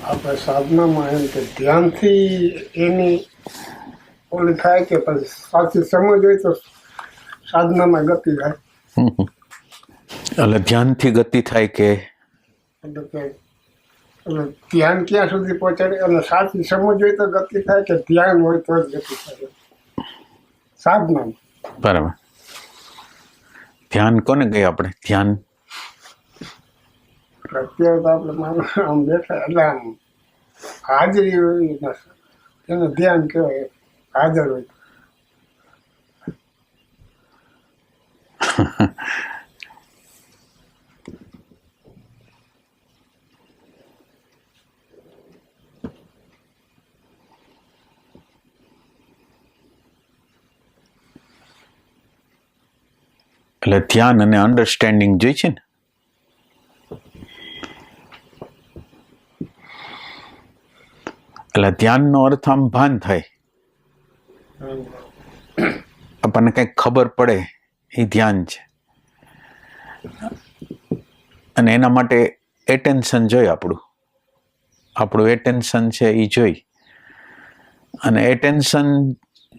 આપણે સાધનામાં એમ કે ધ્યાનથી એની ઓલી થાય કે પછી સાચી સમજ હોય તો સાધનામાં ગતિ થાય. એટલે ધ્યાનથી ગતિ થાય કે એટલે કે એટલે ધ્યાન ક્યાં સુધી પહોંચાડે અને સાચી સમજ હોય તો ગતિ થાય કે ધ્યાન હોય તો જ ગતિ થાય સાધના. બરાબર. ધ્યાન કોને કહીએ આપણે? ધ્યાન અત્યારે તો આપણે માનો આમ બેઠા એટલે આમ હાજરી હોય એને ધ્યાન કહેવાય. હાજર હોય એટલે ધ્યાન અને અન્ડરસ્ટેન્ડિંગ જોઈ છે ને. એટલે ધ્યાનનો અર્થ આમ ભાન થાય, આપણને કંઈક ખબર પડે, એ ધ્યાન છે. અને એના માટે એટેન્શન જોઈએ, આપણું એટેન્શન છે એ જોઈ. અને એટેન્શન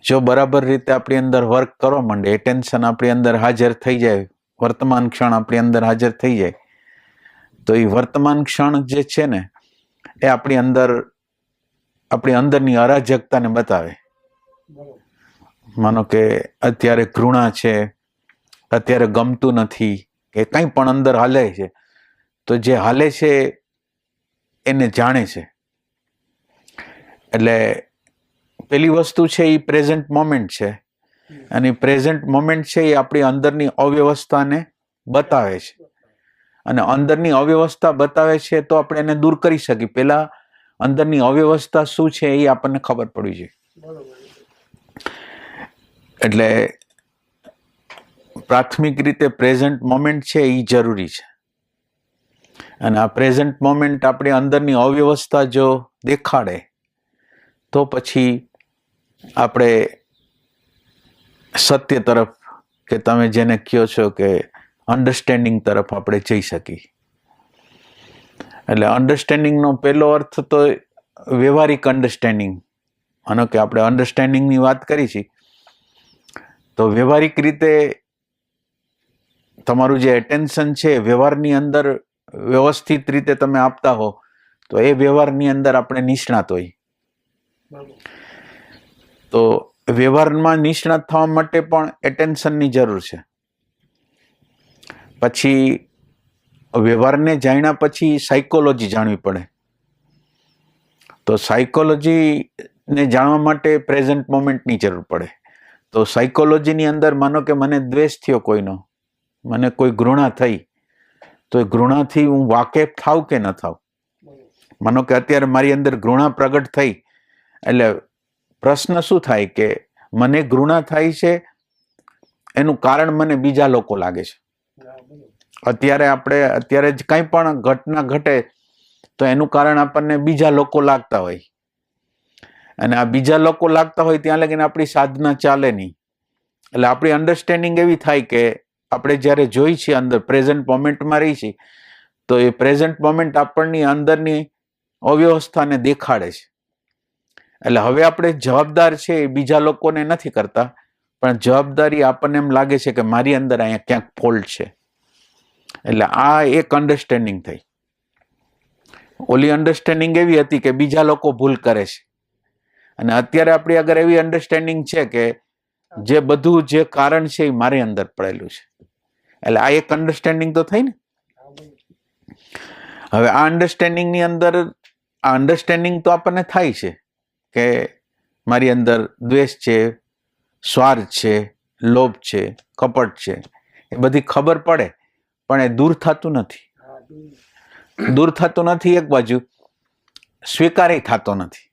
જો બરાબર રીતે આપણી અંદર વર્ક કરવા માંડે, એટેન્શન આપણી અંદર હાજર થઈ જાય, વર્તમાન ક્ષણ આપણી અંદર હાજર થઈ જાય, તો એ વર્તમાન ક્ષણ જે છે ને એ આપણી અંદરની અરાજકતાને બતાવે. માનો કે અત્યારે ઘૃણા છે, અત્યારે ગમતું નથી, કે કંઈ પણ અંદર હાલે છે, તો જે હાલે છે એને જાણે છે. એટલે પેલી વસ્તુ છે એ પ્રેઝન્ટ મોમેન્ટ છે, અને પ્રેઝન્ટ મોમેન્ટ છે એ આપણી અંદરની અવ્યવસ્થાને બતાવે છે. અને અંદરની અવ્યવસ્થા બતાવે છે તો આપણે એને દૂર કરી શકીએ. પેલા અંદરની અવ્યવસ્થા શું છે એ આપણને ખબર પડવી જોઈએ. એટલે પ્રાથમિક રીતે પ્રેઝન્ટ મોમેન્ટ છે એ જરૂરી છે. અને આ પ્રેઝન્ટ મોમેન્ટ આપણી અંદરની અવ્યવસ્થા જો દેખાડે તો પછી આપણે સત્ય તરફ, કે તમે જેને કહો છો કે અન્ડરસ્ટેન્ડિંગ તરફ આપણે જઈ શકીએ. એટલે અન્ડરસ્ટેન્ડિંગનો પહેલો અર્થ તો વ્યવહારિક અન્ડરસ્ટેન્ડિંગ. માનો કે આપણે અન્ડરસ્ટેન્ડિંગની વાત કરી છે, તો વ્યવહારિક રીતે તમારું જે એટેન્શન છે વ્યવહારની અંદર વ્યવસ્થિત રીતે તમે આપતા હો, તો એ વ્યવહારની અંદર આપણે નિષ્ણાત હોય. તો વ્યવહારમાં નિષ્ણાત થવા માટે પણ એટેન્શનની જરૂર છે. પછી વ્યવહારને જાણ્યા પછી સાયકોલોજી જાણવી પડે. તો સાયકોલોજીને જાણવા માટે પ્રેઝન્ટ મોમેન્ટની જરૂર પડે. તો સાયકોલોજીની અંદર માનો કે મને દ્વેષ થયો કોઈનો, મને કોઈ ઘૃણા થઈ, તો એ ઘૃણાથી હું વાકેફ થાવ કે ન થાવ. માનો કે અત્યારે મારી અંદર ઘૃણા પ્રગટ થઈ, એટલે પ્રશ્ન શું થાય કે મને ઘૃણા થાય છે એનું કારણ મને બીજા લોકો લાગે છે. અત્યારે જ કંઈ પણ ઘટના ઘટે તો એનું કારણ આપણને બીજા લોકો લાગતા હોય, અને આ બીજા લોકો લાગતા હોય ત્યાં લગીને આપણી સાધના ચાલે નહીં. એટલે આપણી અન્ડરસ્ટેન્ડિંગ એવી થાય કે આપણે જ્યારે જોઈ છીએ અંદર પ્રેઝન્ટ મોમેન્ટમાં રહી છીએ, તો એ પ્રેઝન્ટ મોમેન્ટ આપણની અંદરની અવ્યવસ્થાને દેખાડે છે. એટલે હવે આપણે જવાબદાર છે એ બીજા લોકોને નથી કરતા, પણ જવાબદારી આપણને એમ લાગે છે કે મારી અંદર અહીંયા ક્યાંક ફોલ્ટ છે. એટલે આ એક અન્ડરસ્ટેન્ડિંગ થઈ. ઓલી અન્ડરસ્ટેન્ડિંગ એવી હતી કે બીજા લોકો ભૂલ કરે છે, અને અત્યારે આપણી આગળ એવી અન્ડરસ્ટેન્ડિંગ છે કે જે બધું જે કારણ છે એ મારી અંદર પડેલું છે. એટલે આ એક અન્ડરસ્ટેન્ડિંગ તો થઈ ને. હવે આ અન્ડરસ્ટેન્ડિંગની અંદર આ અન્ડરસ્ટેન્ડિંગ તો આપણને થાય છે કે મારી અંદર દ્વેષ છે, સ્વાર્થ છે, લોભ છે, કપટ છે, એ બધી ખબર પડે, પણ એ દૂર થતું નથી. દૂર થતું નથી એક બાજુ, સ્વીકારે થતો નથી.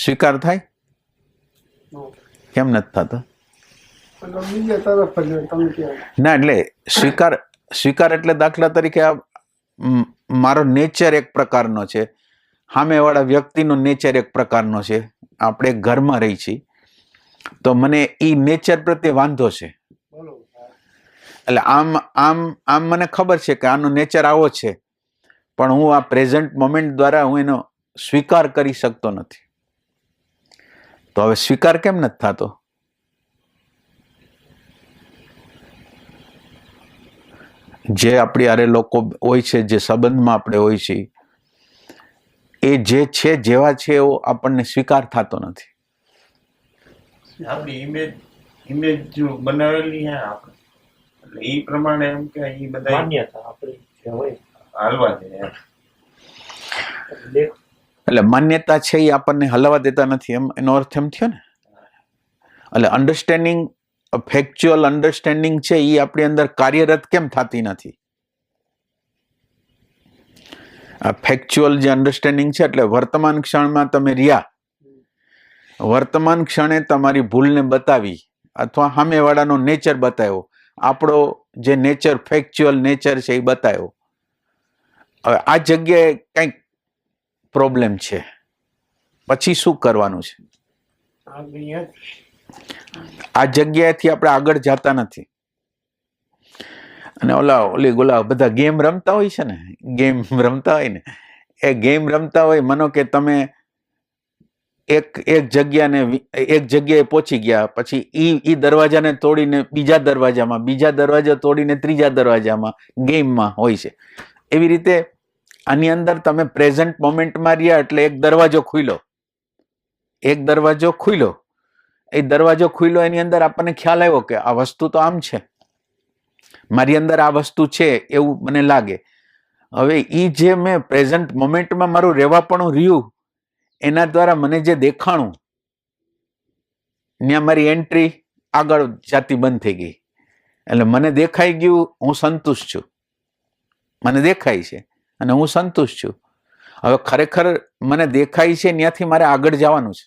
સ્વીકાર થાય? કેમ નથી થતો? ના, એટલે સ્વીકાર એટલે દાખલા તરીકે મારો નેચર એક પ્રકારનો છે, સામેવાળા વ્યક્તિનો નેચર એક પ્રકારનો છે. આપણે ઘરમાં રહી છીએ તો મને એ નેચર પ્રત્યે વાંધો છે. એટલે આમ મને ખબર છે કે આનો નેચર આવો છે, પણ હું આ પ્રેઝન્ટ મોમેન્ટ દ્વારા હું એનો સ્વીકાર કરી શકતો નથી. તો હવે સ્વીકાર કેમ નથી થતો? જે આપણી હારે લોકો હોય છે, જે સંબંધમાં આપણે હોય છીએ, એ જે છે જેવા છે એવો આપણને સ્વીકાર થતો નથી. આપણી ઇમેજ જો બનાવેલી હે આપણે, એટલે એ પ્રમાણે એમ કે એ બધા માન્યતા આપણી જે હોય હાલવા દે એમ. એટલે માન્યતા છે એ આપણને હલવા દેતા નથી, એમ એનો અર્થ એમ થયો ને. એટલે અન્ડરસ્ટેન્ડિંગ, ફેક્ચ્યુઅલ અન્ડરસ્ટેન્ડિંગ છે એ આપણી અંદર કાર્યરત કેમ થતી નથી? આ ફેક્ચ્યુઅલ જે અન્ડરસ્ટેન્ડિંગ છે, એટલે વર્તમાન ક્ષણમાં તમે રહ્યા, વર્તમાન ક્ષણે તમારી ભૂલને બતાવી અથવા સામેવાળાનો નેચર બતાવ્યો, આપણો જે નેચર, ફેક્ચ્યુઅલ નેચર છે એ બતાવ્યો. હવે આ જગ્યાએ કંઈક પ્રોબ્લેમ છે, પછી શું કરવાનું છે? આ જગ્યાએથી આપણે આગળ જતા નથી. અને ઓલી બધા ગેમ રમતા હોય છે ને, ગેમ રમતા હોય ને, એ ગેમ રમતા હોય, માનો કે તમે એક જગ્યાએ પહોંચી ગયા, પછી ઈ દરવાજાને તોડીને બીજા દરવાજા તોડીને ત્રીજા દરવાજામાં ગેમમાં હોય છે. એવી રીતે આની અંદર તમે પ્રેઝન્ટ મોમેન્ટમાં રહ્યા, એટલે એક દરવાજો ખુલ્યો, એ દરવાજો ખુલ્યો, એની અંદર આપણને ખ્યાલ આવ્યો કે આ વસ્તુ તો આમ છે, મારી અંદર આ વસ્તુ છે એવું મને લાગે. હવે એ જે મેં પ્રેઝન્ટ મોમેન્ટમાં મારું રહેવાપણું રહ્યું, એના દ્વારા મને જે દેખાણું, ત્યાં મારી એન્ટ્રી આગળ જાતી બંધ થઈ ગઈ. એટલે મને દેખાઈ ગયું, હું સંતુષ્ટ છું, મને દેખાય છે અને હું સંતુષ્ટ છું. હવે ખરેખર મને દેખાય છે, ત્યાંથી મારે આગળ જવાનું છે.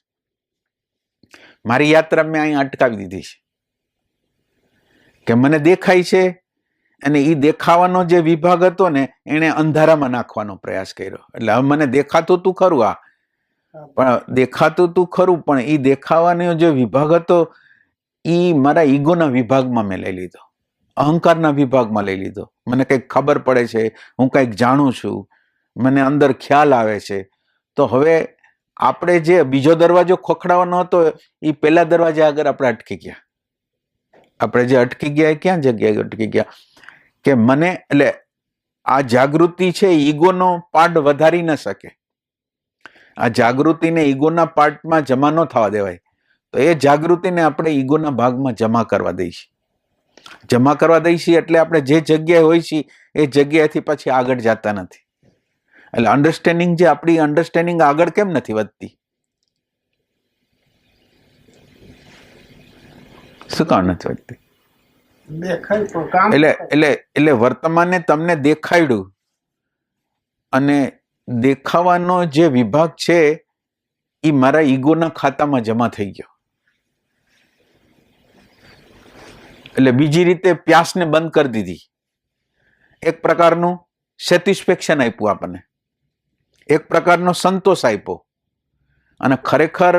મારી યાત્રા મેં અહીં અટકાવી દીધી છે કે મને દેખાય છે, અને એ દેખાવાનો જે વિભાગ હતો ને, એને અંધારામાં નાખવાનો પ્રયાસ કર્યો. એટલે હવે મને દેખાતું તું ખરું, પણ એ દેખાવાનો જે વિભાગ હતો એ મારા ઈગોના વિભાગમાં મેં લઈ લીધો, અહંકારના વિભાગમાં લઈ લીધો. મને કંઈક ખબર પડે છે, હું કંઈક જાણું છું, મને અંદર ખ્યાલ આવે છે. તો હવે આપણે જે બીજો દરવાજો ખોખડાવાનો હતો, એ પહેલા દરવાજા આગળ આપણે અટકી ગયા. આપણે જે અટકી ગયા એ ક્યાં જગ્યાએ અટકી ગયા કે મને, એટલે આ જાગૃતિ છે ઈગોનો પાર્ટ વધારી ન શકે. આ જાગૃતિને ઈગોના પાર્ટમાં જમા ન થવા દેવાય. તો એ જાગૃતિને આપણે ઈગોના ભાગમાં જમા કરવા દઈશું. એટલે આપણે જે જગ્યાએ હોય છીએ એ જગ્યાએથી પછી આગળ જતા નથી. એટલે અન્ડરસ્ટેન્ડિંગ, જે આપણી અન્ડરસ્ટેન્ડિંગ આગળ કેમ નથી વધતી? શું કામ નથી વધતી? એટલે વર્તમાનને તમને દેખાડ્યું, અને દેખાવાનો જે વિભાગ છે એ મારા ઈગોના ખાતામાં જમા થઈ ગયો. એટલે બીજી રીતે પ્યાસને બંધ કરી દીધી. એક પ્રકારનું સેટિસ્ફેક્શન આપ્યું આપણને, એક પ્રકારનો સંતોષ આપ્યો. અને ખરેખર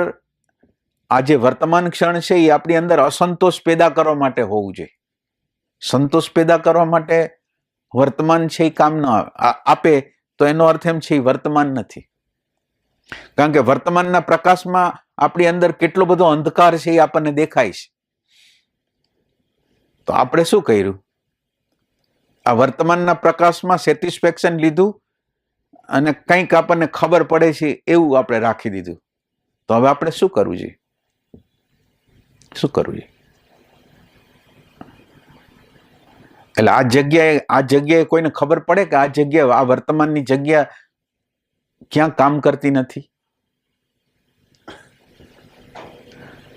આ જે વર્તમાન ક્ષણ છે એ આપણી અંદર અસંતોષ પેદા કરવા માટે હોવું જોઈએ. સંતોષ પેદા કરવા માટે વર્તમાન છે એ કામ ન આપે, તો એનો અર્થ એમ છે એ વર્તમાન નથી. કારણ કે વર્તમાનના પ્રકાશમાં આપણી અંદર કેટલો બધો અંધકાર છે એ આપણને દેખાય છે. તો આપણે શું કર્યું? આ વર્તમાનના પ્રકાશમાં સેટિસ્ફેક્શન લીધું, અને કંઈક આપણને ખબર પડે છે એવું આપણે રાખી દીધું. તો હવે આપણે શું કરવું જોઈએ? એટલે આ જગ્યાએ કોઈને ખબર પડે કે આ જગ્યા, આ વર્તમાનની જગ્યા ક્યાં કામ કરતી નથી?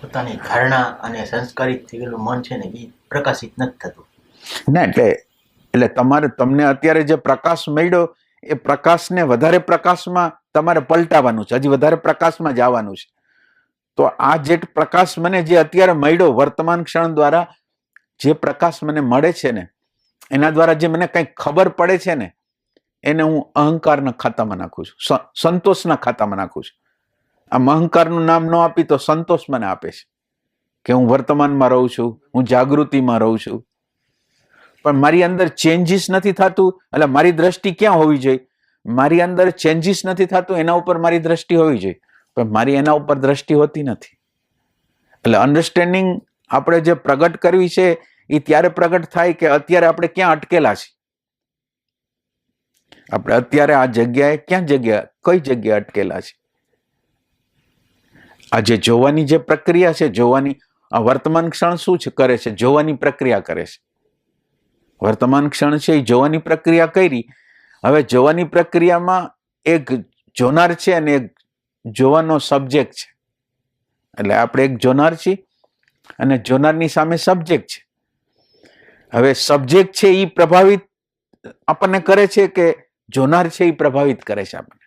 પોતાની ધારણા અને સંસ્કારિત થયેલું મન છે ને, એ પ્રકાશિત નથી થતું. ના, એટલે તમને અત્યારે જે પ્રકાશ મળ્યો, એ પ્રકાશને વધારે પ્રકાશમાં તમારે પલટાવવાનું છે, હજી વધારે પ્રકાશમાં જવાનું છે. તો આ જે પ્રકાશ મને જે અત્યારે મળ્યો વર્તમાન ક્ષણ દ્વારા, જે પ્રકાશ મને મળે છે ને, એના દ્વારા જે મને કંઈક ખબર પડે છે ને, એને હું અહંકારના ખાતામાં નાખું છું, સંતોષના ખાતામાં નાખું છું. આમ અહંકારનું નામ ન આપી તો સંતોષ મને આપે છે કે હું વર્તમાનમાં રહું છું, હું જાગૃતિમાં રહું છું. પણ મારી અંદર ચેન્જીસ નથી થતું. એટલે મારી દ્રષ્ટિ ક્યાં હોવી જોઈએ? મારી અંદર ચેન્જીસ નથી થતું એના ઉપર મારી દ્રષ્ટિ હોવી જોઈએ, પણ મારી એના ઉપર દ્રષ્ટિ હોતી નથી. એટલે અન્ડરસ્ટેન્ડિંગ આપણે જે પ્રગટ કરવી છે એ ત્યારે પ્રગટ થાય કે અત્યારે આપણે ક્યાં અટકેલા છીએ. આપણે અત્યારે આ જગ્યાએ કઈ જગ્યાએ અટકેલા છે. આ જે જોવાની જે પ્રક્રિયા છે, જોવાની આ વર્તમાન ક્ષણ શું છે કરે છે, જોવાની પ્રક્રિયા કરે છે. વર્તમાન ક્ષણ છે એ જોવાની પ્રક્રિયા કરી. હવે જોવાની પ્રક્રિયામાં એક જોનાર છે અને એક જોવાનો સબ્જેક્ટ છે. એટલે આપણે એક જોનાર છીએ અને જોનારની સામે સબ્જેક્ટ છે. હવે સબ્જેક્ટ છે એ પ્રભાવિત આપણને કરે છે કે જોનાર છે એ પ્રભાવિત કરે છે આપણને?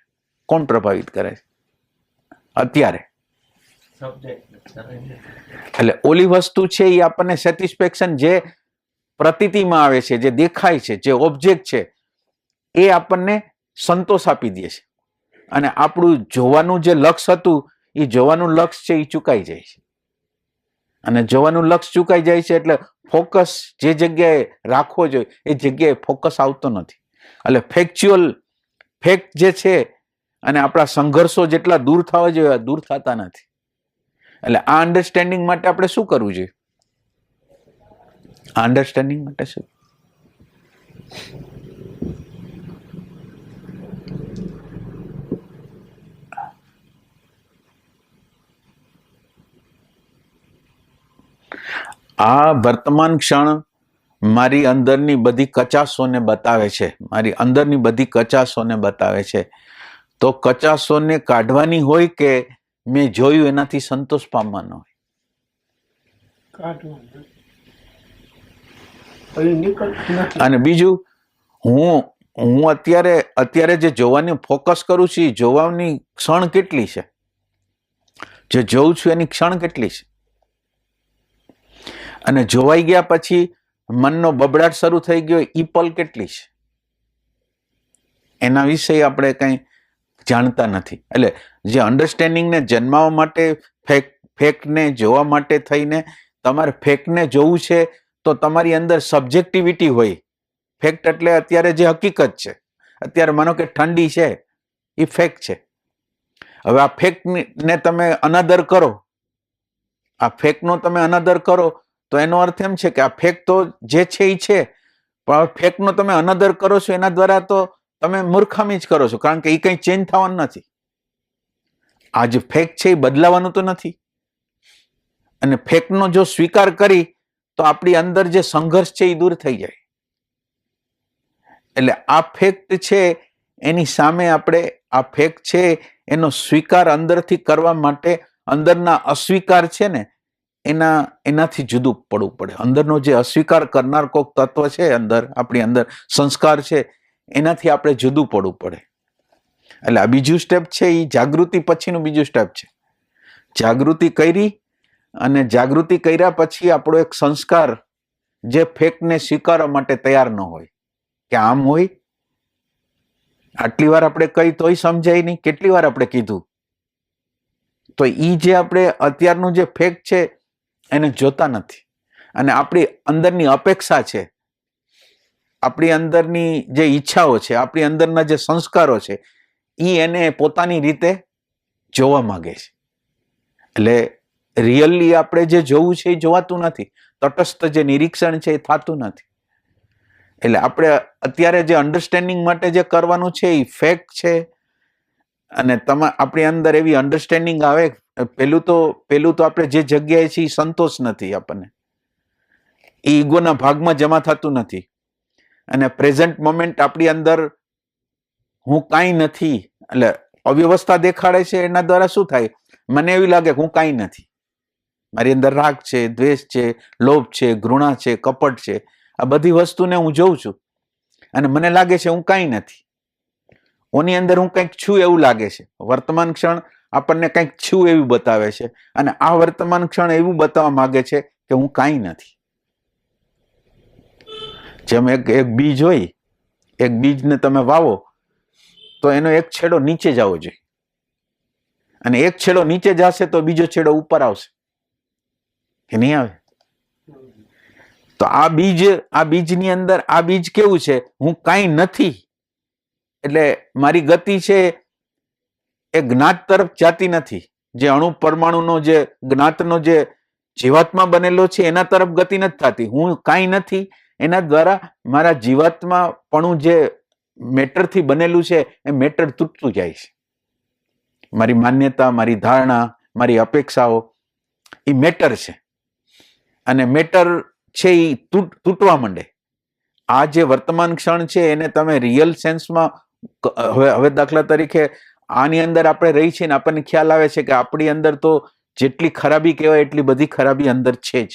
કોણ પ્રભાવિત કરે છે અત્યારે? એટલે ઓલી વસ્તુ છે એ આપણને સેટિસ્ફેક્શન જે પ્રતીતિમાં આવે છે, જે દેખાય છે, જે ઓબ્જેક્ટ છે એ આપણને સંતોષ આપી દે છે. અને આપણું જોવાનું જે લક્ષ્ય હતું એ જોવાનું લક્ષ્ય છે એ ચૂકાઈ જાય છે. અને જોવાનું લક્ષ્ય ચૂકાઈ જાય છે એટલે ફોકસ જે જગ્યાએ રાખવો જોઈએ એ જગ્યાએ ફોકસ આવતો નથી. એટલે ફેક્ટ જે છે અને આપણા સંઘર્ષો જેટલા દૂર થવા જોઈએ દૂર થતા નથી. એટલે આ અન્ડરસ્ટેન્ડિંગ માટે આપણે શું કરવું જોઈએ? આ અન્ડરસ્ટેન્ડિંગ માટે શું? આ વર્તમાન ક્ષણ મારી અંદરની બધી કચાશોને બતાવે છે, મારી અંદરની બધી કચાશોને બતાવે છે. તો કચાશોને કાઢવાની હોય કે મેં જોયું એનાથી સંતોષ પામવાનો હોય? કાઢવાનું. પછી નીકળતું નથી. અને બીજું, હું અત્યારે જે જોવાની ફોકસ કરું છું એ જોવાની ક્ષણ કેટલી છે? જે જોઉં છું એની ક્ષણ કેટલી છે? અને જોવાઈ ગયા પછી મનનો બબડાટ શરૂ થઈ ગયો ઈ પલ કેટલી છે? એના વિશે આપણે કંઈ જાણતા નથી. એટલે જે અન્ડરસ્ટેન્ડિંગને જન્માવા માટે ફેક્ટને જોવા માટે થઈને તમારે ફેક્ટને જોવું છે તો તમારી અંદર સબ્જેક્ટિવિટી હોય. ફેક્ટ એટલે અત્યારે જે હકીકત છે, અત્યારે માનો કે ઠંડી છે એ ફેક્ટ છે. હવે આ ફેક્ટને તમે અનાદર કરો, આ ફેક્ટનો તમે અનાદર કરો તો એનો અર્થ એમ છે કે આ ફેક્ટ તો જે છે એ છે, પણ ફેક્ટનો તમે અનાદર કરો છો એના દ્વારા તો તમે મૂર્ખામી જ કરો છો, કારણ કે એ કંઈ ચેન્જ થવાનું નથી. આ જે ફેક્ટ છે એ બદલાવાનું તો નથી. અને ફેક્ટનો જો સ્વીકાર કરી તો આપણી અંદર જે સંઘર્ષ છે એ દૂર થઈ જાય. એટલે આ ફેક્ટ છે એની સામે આપણે આ ફેક્ટ છે એનો સ્વીકાર અંદરથી કરવા માટે અંદરના અસ્વીકાર છે ને એનાથી જુદું પડવું પડે. અંદરનો જે અસ્વીકાર કરનાર કોઈક તત્વ છે અંદર, આપણી અંદર સંસ્કાર છે એનાથી આપણે જુદું પડવું પડે. એટલે આ બીજું સ્ટેપ છે એ જાગૃતિ પછીનું બીજું સ્ટેપ છે. જાગૃતિ કરી અને જાગૃતિ કર્યા પછી આપણો એક સંસ્કાર જે ફેક્ટને સ્વીકારવા માટે તૈયાર ન હોય કે આમ હોય. આટલી વાર આપણે કહી તોય સમજાય નહીં, કેટલી વાર આપણે કીધું. તો એ જે આપણે અત્યારનું જે ફેક્ટ છે એને જોતા નથી. અને આપણી અંદરની અપેક્ષા છે, આપણી અંદરની જે ઈચ્છાઓ છે, આપણી અંદરના જે સંસ્કારો છે એ એને પોતાની રીતે જોવા માંગે છે. એટલે રિયલી આપણે જે જોવું છે એ જોવાતું નથી. તટસ્થ જે નિરીક્ષણ છે એ થતું નથી. એટલે આપણે અત્યારે જે અન્ડરસ્ટેન્ડિંગ માટે જે કરવાનું છે એ ફેક્ટ છે. અને આપણી અંદર એવી અન્ડરસ્ટેન્ડિંગ આવે, પેલું તો આપણે જે જગ્યાએ છીએ એ સંતોષ નથી આપણને, એ ઈગોના ભાગમાં જમા થતું નથી. અને પ્રેઝન્ટ મોમેન્ટ આપણી અંદર હું કાંઈ નથી, એટલે અવ્યવસ્થા દેખાડે છે. એના દ્વારા શું થાય? મને એવી લાગે કે હું કાંઈ નથી. મારી અંદર રાગ છે, દ્વેષ છે, લોભ છે, ઘૃણા છે, કપટ છે. આ બધી વસ્તુને હું જોઉં છું અને મને લાગે છે હું કાંઈ નથી. ઓની અંદર હું કંઈક છું એવું લાગે છે. વર્તમાન ક્ષણ આપણને કંઈક છું એવું બતાવે છે અને આ વર્તમાન ક્ષણ એવું બતાવવા માંગે છે કે હું કાંઈ નથી. જેમ એક બીજ હોય, એક બીજને તમે વાવો તો એનો એક છેડો નીચે જવો જોઈએ અને એક છેડો નીચે જશે તો બીજો છેડો ઉપર આવશે કે નહીં આવે? તો આ બીજની અંદર આ બીજ કેવું છે? હું કાંઈ નથી. એટલે મારી ગતિ છે એ જ્ઞાત તરફ જાતી નથી. જે અણુ પરમાણુનો જે જ્ઞાતનો જે જીવાત્મા બનેલો છે એના તરફ ગતિ નથી થતી. હું કાંઈ નથી, એના દ્વારા મારા જીવાત્માપણું જે મેટરથી બનેલું છે એ મેટર તૂટતું જાય છે. મારી માન્યતા, મારી ધારણા, મારી અપેક્ષાઓ એ મેટર છે, અને મેટર છે એ તૂટવા માંડે. આ જે વર્તમાન ક્ષણ છે એને તમે રિયલ સેન્સમાં હવે દાખલા તરીકે આની અંદર આપણે રહી છીએ ને આપણને ખ્યાલ આવે છે કે આપણી અંદર તો જેટલી ખરાબી કહેવાય એટલી બધી ખરાબી અંદર છે જ.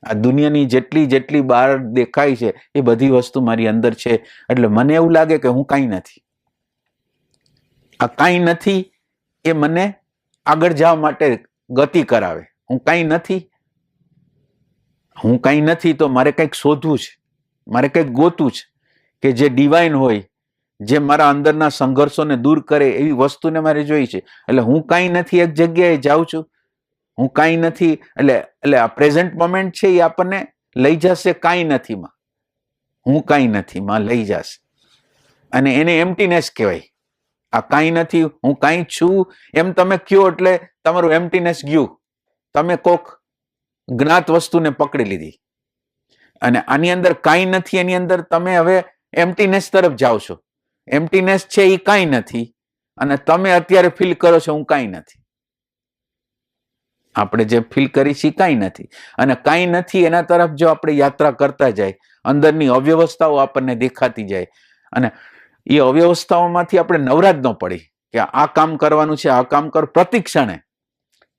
આ દુનિયાની જેટલી બહાર દેખાય છે એ બધી વસ્તુ મારી અંદર છે. એટલે મને એવું લાગે કે હું કાંઈ નથી. આ કાંઈ નથી એ મને આગળ જવા માટે ગતિ કરાવે. હું કાંઈ નથી તો મારે કંઈક શોધવું છે, મારે કંઈક ગોતવું છે કે જે ડિવાઇન હોય, જે મારા અંદરના સંઘર્ષોને દૂર કરે એવી વસ્તુને મારે જોઈ છે. એટલે હું કાંઈ નથી એક જગ્યાએ જાઉં છું, હું કાંઈ નથી એટલે આ પ્રેઝન્ટ મોમેન્ટ છે એ આપણને લઈ જશે કાંઈ નથીમાં. હું કાંઈ નથીમાં લઈ જશે, અને એને એમ્પ્ટીનેસ કહેવાય. આ કાંઈ નથી, હું કાંઈ છું એમ તમે કયો એટલે તમારું એમ્પ્ટીનેસ ગયું. તમે કોક જ્ઞાત વસ્તુને પકડી લીધી, અને આની અંદર કાંઈ નથી, એની અંદર તમે હવે એમ્પ્ટીનેસ તરફ જાઓ છો. એમ્પ્ટીનેસ છે એ કાંઈ નથી, અને તમે અત્યારે ફીલ કરો છો હું કાંઈ નથી. આપણે જે ફીલ કરી છીએ કાંઈ નથી, અને કાંઈ નથી એના તરફ જો આપણે યાત્રા કરતા જાય, અંદરની અવ્યવસ્થાઓ આપણને દેખાતી જાય, અને એ અવ્યવસ્થાઓમાંથી આપણે નવરા જ ન પડી કે આ કામ કરવાનું છે, આ કામ કર.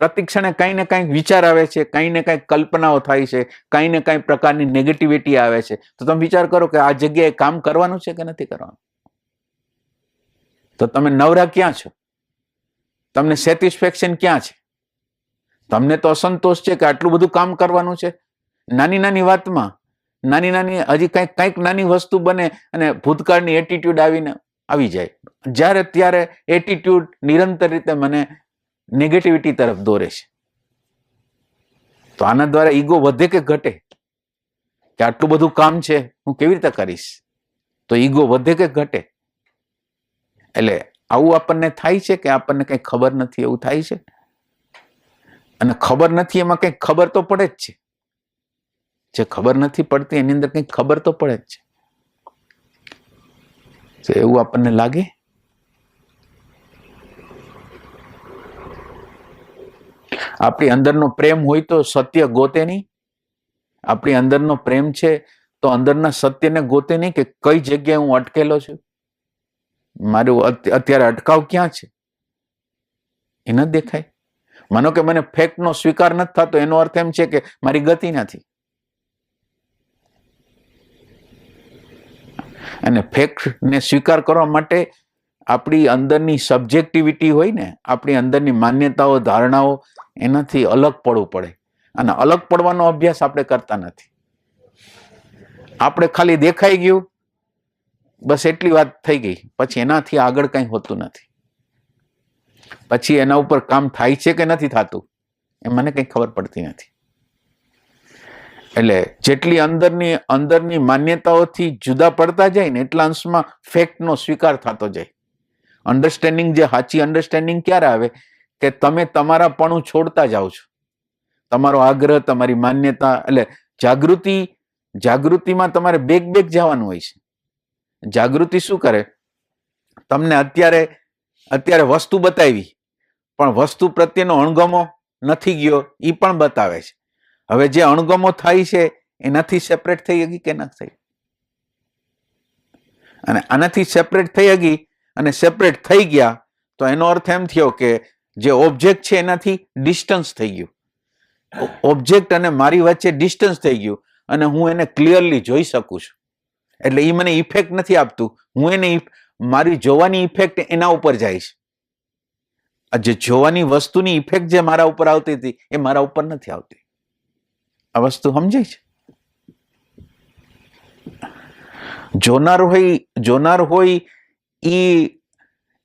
પ્રતિક્ષણે કાંઈ ને કાંઈક વિચાર આવે છે, કાંઈ ને કાંઈક કલ્પનાઓ થાય છે, કાંઈ ને કાંઈ પ્રકારની નેગેટિવિટી આવે છે. તો તમે વિચાર કરો કે આ જગ્યાએ કામ કરવાનું છે કે નથી કરવાનું. તો તમે નવરા ક્યાં છો? તમને સેટિસ્ફેક્શન ક્યાં છે? તમને તો અસંતોષ છે કે આટલું બધું કામ કરવાનું છે. નાની વાતમાં હજી કંઈક નાની વસ્તુ બને અને ભૂતકાળની એટીટ્યુડ આવી જાય. જ્યારે ત્યારે એટીટ્યુડ નિરંતર રીતે મને નેગેટિવિટી તરફ દોરે છે. તો આના દ્વારા ઈગો વધે કે ઘટે? કે આટલું બધું કામ છે, હું કેવી રીતે કરીશ? તો ઈગો વધે કે ઘટે? એટલે આવું આપણને થાય છે કે આપણને કંઈ ખબર નથી એવું થાય છે. અને ખબર નથી એમાં કંઈક ખબર તો પડે જ છે. જે ખબર નથી પડતી એની અંદર કંઈક ખબર તો પડે જ છે. એવું આપણને લાગે. આપણી અંદરનો પ્રેમ હોય તો સત્ય ગોતે નહીં. આપણી અંદરનો પ્રેમ છે તો અંદરના સત્યને ગોતે નહીં કે કઈ જગ્યાએ હું અટકેલો છું, મારું અત્યારે અટકાવ ક્યાં છે એ ન દેખાય. માનો કે મને ફેક્ટનો સ્વીકાર નથી થતો, એનો અર્થ એમ છે કે મારી ગતિ નથી. અને ફેક્ટને સ્વીકાર કરવા માટે આપણી અંદરની સબ્જેક્ટિવિટી હોય ને, આપણી અંદરની માન્યતાઓ, ધારણાઓ, એનાથી અલગ પડવું પડે. અને અલગ પડવાનો અભ્યાસ આપણે કરતા નથી. આપણે ખાલી દેખાઈ ગયું બસ એટલી વાત થઈ ગઈ, પછી એનાથી આગળ કંઈ હોતું નથી. પછી એના ઉપર કામ થાય છે કે નથી થતું એ મને કંઈ ખબર પડતી નથી. એટલે જેટલી અંદરની માન્યતાઓથી જુદા પડતા જાય ને એટલા અંશમાં ફેક્ટનો સ્વીકાર થતો જાય. અન્ડરસ્ટેન્ડિંગ, જે સાચી અન્ડરસ્ટેન્ડિંગ ક્યારે આવે કે તમે તમારાપણું છોડતા જાઓ છો. તમારો આગ્રહ, તમારી માન્યતા, એટલે જાગૃતિમાં તમારે બેગ જવાનું હોય છે. જાગૃતિ શું કરે? તમને અત્યારે વસ્તુ બતાવી, પણ વસ્તુ પ્રત્યેનો અણગમો નથી ગયો એ પણ બતાવે છે. હવે જે અણગમો થાય છે એનાથી સેપરેટ થઈ ગઈ કે ના થઈ? અને આનાથી સેપરેટ થઈ ગઈ અને સેપરેટ થઈ ગયા તો એનો અર્થ એમ થયો કે જે ઓબ્જેક્ટ છે એનાથી ડિસ્ટન્સ થઈ ગયું. ઓબ્જેક્ટ અને મારી વચ્ચે ડિસ્ટન્સ થઈ ગયું, અને હું એને ક્લિયરલી જોઈ શકું છું. એટલે એ મને ઇફેક્ટ નથી આપતું, હું એને મારી જોવાની ઇફેક્ટ એના ઉપર જાય છે. જે જોવાની વસ્તુની ઇફેક્ટ જે મારા ઉપર આવતી હતી એ મારા ઉપર નથી આવતી. આ વસ્તુ સમજાય છે? જોનાર હોય